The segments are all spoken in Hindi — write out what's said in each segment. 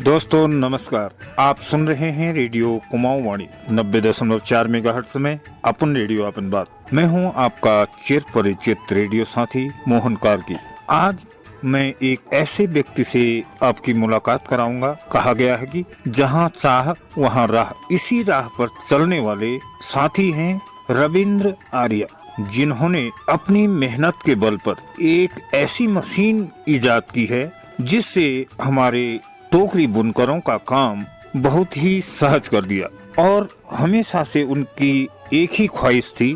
दोस्तों नमस्कार। आप सुन रहे हैं रेडियो कुमाऊं वाणी 90.4 मेगाहर्ट्ज में अपन रेडियो अपन बात। मैं हूं आपका चिर परिचित रेडियो साथी मोहन कारगी। आज मैं एक ऐसे व्यक्ति से आपकी मुलाकात कराऊंगा। कहा गया है कि जहां चाह वहां राह। इसी राह पर चलने वाले साथी हैं रविंद्र आर्य, जिन्होंने अपनी मेहनत के बल पर एक ऐसी मशीन इजाद की है जिससे हमारे टोकरी बुनकरों का काम बहुत ही सहज कर दिया। और हमेशा से उनकी एक ही ख्वाहिश थी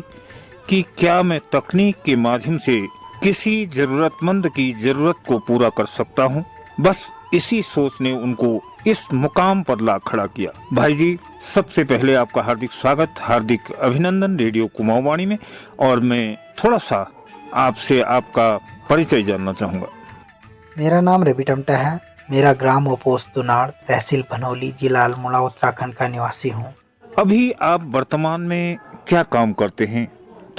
कि क्या मैं तकनीक के माध्यम से किसी जरूरतमंद की जरूरत को पूरा कर सकता हूं। बस इसी सोच ने उनको इस मुकाम पर ला खड़ा किया। भाई जी, सबसे पहले आपका हार्दिक स्वागत, हार्दिक अभिनंदन रेडियो कुमाऊं वाणी में। और मैं थोड़ा सा आपसे आपका परिचय जानना चाहूँगा। मेरा नाम रवि टमटा है। मेरा ग्राम पोस्ट दुनाड़, तहसील भनौली, जिला अल्मोड़ा, उत्तराखंड का निवासी हूँ। अभी आप वर्तमान में क्या काम करते हैं,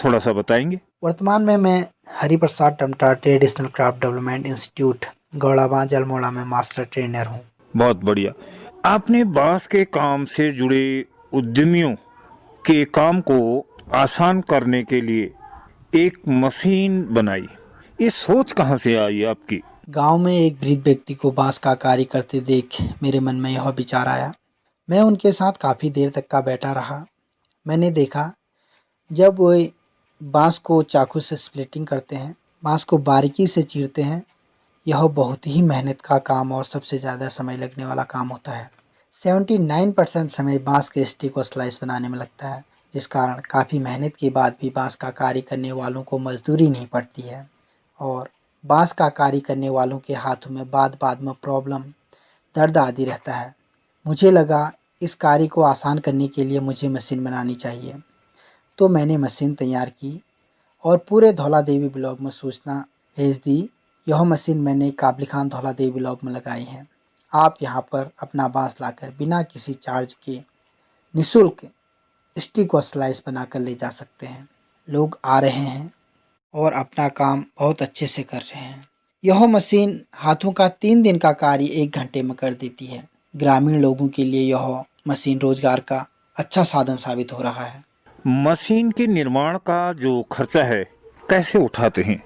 थोड़ा सा बताएंगे? वर्तमान में मैं Hariprasad Tamta traditional craft development institute Gaurabanj Almora में मास्टर ट्रेनर हूँ। बहुत बढ़िया। आपने बांस के काम से जुड़े उद्यमियों के काम को आसान करने के लिए एक मशीन बनाई। ये सोच कहाँ से आई आपकी? गांव में एक वृद्ध व्यक्ति को बांस का कार्य करते देख मेरे मन में यह विचार आया। मैं उनके साथ काफ़ी देर तक का बैठा रहा। मैंने देखा जब वो बांस को चाकू से स्प्लिटिंग करते हैं, बांस को बारीकी से चीरते हैं, यह बहुत ही मेहनत का काम और सबसे ज़्यादा समय लगने वाला काम होता है। 79% समय बांस के स्टिक और स्लाइस बनाने में लगता है, जिस कारण काफ़ी मेहनत के बाद भी बांस का कार्य करने वालों को मजदूरी नहीं पड़ती है। और बांस का कार्य करने वालों के हाथों में बाद में प्रॉब्लम, दर्द आदि रहता है। मुझे लगा इस कार्य को आसान करने के लिए मुझे मशीन बनानी चाहिए। तो मैंने मशीन तैयार की और पूरे धौला देवी ब्लॉक में सूचना भेज दी। यह मशीन मैंने काबली खान धौला देवी ब्लॉक में लगाई है। आप यहाँ पर अपना बांस लाकर बिना किसी चार्ज के निःशुल्क स्टिक और स्लाइस बनाकर ले जा सकते हैं। लोग आ रहे हैं और अपना काम बहुत अच्छे से कर रहे हैं। यह मशीन हाथों का 3 दिन का कार्य 1 घंटे में कर देती है। ग्रामीण लोगों के लिए यह मशीन रोजगार का अच्छा साधन साबित हो रहा है। मशीन के निर्माण का जो खर्चा है कैसे उठाते हैं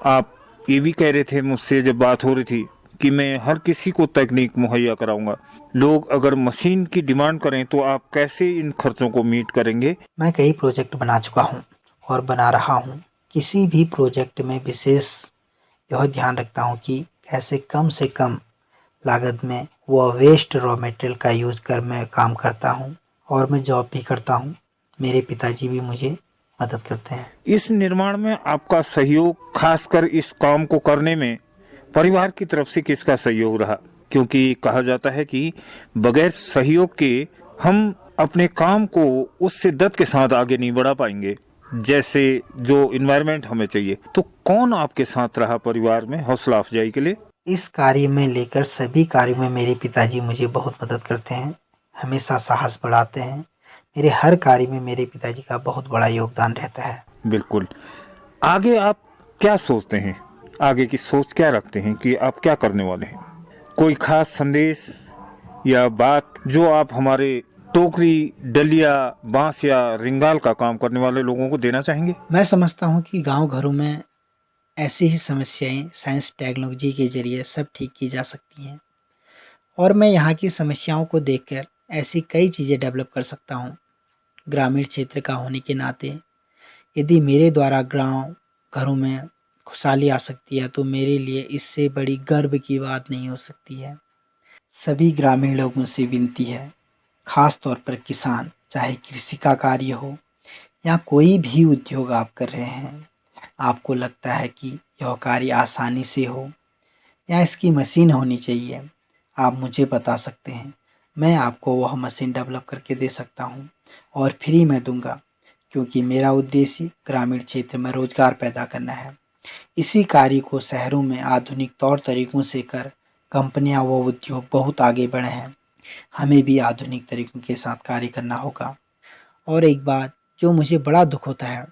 आप? ये भी कह रहे थे मुझसे जब बात हो रही थी कि मैं हर किसी को तकनीक मुहैया कराऊंगा। लोग अगर मशीन की डिमांड करें तो आप कैसे इन खर्चों को मीट करेंगे? मैं कई प्रोजेक्ट बना चुका हूँ और बना रहा हूँ। किसी भी प्रोजेक्ट में विशेष यह ध्यान रखता हूँ कि कैसे कम से कम लागत में वह वेस्ट रॉ मटेरियल का यूज़ कर मैं काम करता हूँ। और मैं जॉब भी करता हूँ। मेरे पिताजी भी मुझे मदद करते हैं। इस निर्माण में आपका सहयोग, खासकर इस काम को करने में परिवार की तरफ से किसका सहयोग रहा? क्योंकि कहा जाता है कि बगैर सहयोग के हम अपने काम को उस शिद्दत के साथ आगे नहीं बढ़ा पाएंगे जैसे जो इन्वायरमेंट हमें चाहिए। तो कौन आपके साथ रहा परिवार में हौसला अफजाई के लिए? इस कार्य में लेकर सभी कार्यों में मेरे पिताजी मुझे बहुत मदद करते हैं, हमेशा साहस बढ़ाते हैं। मेरे हर कार्य में मेरे पिताजी का बहुत बड़ा योगदान रहता है। बिल्कुल। आगे आप क्या सोचते हैं? आगे की सोच क्या रखते हैं कि आप क्या करने वाले हैं? कोई खास संदेश या बात जो आप हमारे टोकरी, डलिया, बांस या रिंगाल का काम करने वाले लोगों को देना चाहेंगे? मैं समझता हूँ कि गांव घरों में ऐसी ही समस्याएं साइंस टेक्नोलॉजी के जरिए सब ठीक की जा सकती हैं। और मैं यहाँ की समस्याओं को देखकर ऐसी कई चीज़ें डेवलप कर सकता हूँ। ग्रामीण क्षेत्र का होने के नाते यदि मेरे द्वारा गांव घरों में खुशहाली आ सकती है तो मेरे लिए इससे बड़ी गर्व की बात नहीं हो सकती है। सभी ग्रामीण लोगों से विनती है, खास तौर पर किसान, चाहे कृषि का कार्य हो या कोई भी उद्योग आप कर रहे हैं, आपको लगता है कि यह कार्य आसानी से हो या इसकी मशीन होनी चाहिए, आप मुझे बता सकते हैं। मैं आपको वह मशीन डेवलप करके दे सकता हूँ और फ्री में दूंगा, क्योंकि मेरा उद्देश्य ग्रामीण क्षेत्र में रोजगार पैदा करना है। इसी कार्य को शहरों में आधुनिक तौर तरीकों से कर कंपनियां व उद्योग बहुत आगे बढ़े हैं। हमें भी आधुनिक तरीकों के साथ कार्य करना होगा। और एक बात जो मुझे बड़ा दुख होता है,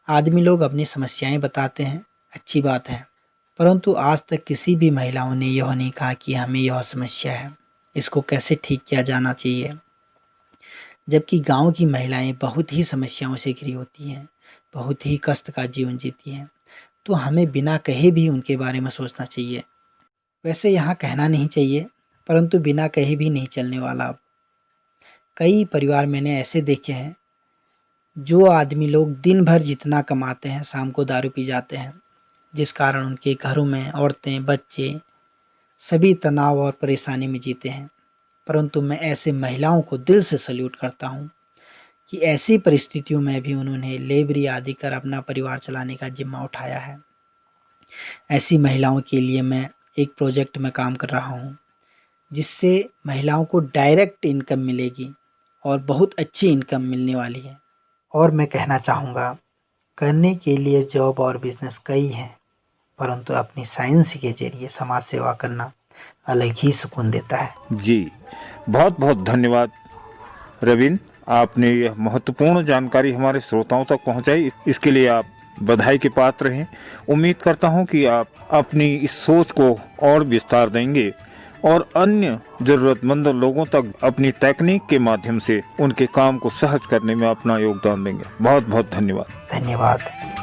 आदमी लोग अपनी समस्याएं बताते हैं, अच्छी बात है, परंतु आज तक किसी भी महिलाओं ने यह नहीं कहा कि हमें यह समस्या है। इसको कैसे ठीक किया जाना चाहिए। जबकि गांव की महिलाएं बहुत ही समस्याओं से घिरी होती हैं, बहुत ही कष्ट का जीवन जीती हैं, तो हमें बिना कहे भी उनके बारे में सोचना चाहिए। वैसे यहाँ कहना नहीं चाहिए, परंतु बिना कहे भी नहीं चलने वाला। अब कई परिवार मैंने ऐसे देखे हैं, जो आदमी लोग दिन भर जितना कमाते हैं शाम को दारू पी जाते हैं, जिस कारण उनके घरों में औरतें, बच्चे सभी तनाव और परेशानी में जीते हैं। परंतु मैं ऐसे महिलाओं को दिल से सल्यूट करता हूँ कि ऐसी परिस्थितियों में भी उन्होंने लेबरी आदि कर अपना परिवार चलाने का जिम्मा उठाया है। ऐसी महिलाओं के लिए मैं एक प्रोजेक्ट में काम कर रहा हूँ, जिससे महिलाओं को डायरेक्ट इनकम मिलेगी और बहुत अच्छी इनकम मिलने वाली है। और मैं कहना चाहूँगा, करने के लिए जॉब और बिजनेस कई हैं, परंतु अपनी साइंस के जरिए समाज सेवा करना अलग ही सुकून देता है। जी, बहुत बहुत धन्यवाद रविंद्र, आपने यह महत्वपूर्ण जानकारी हमारे श्रोताओं तक पहुंचाई। इसके लिए आप बधाई के पात्र हैं। उम्मीद करता हूं कि आप अपनी इस सोच को और विस्तार देंगे और अन्य जरूरतमंद लोगों तक अपनी तकनीक के माध्यम से उनके काम को सहज करने में अपना योगदान देंगे। बहुत बहुत धन्यवाद। धन्यवाद।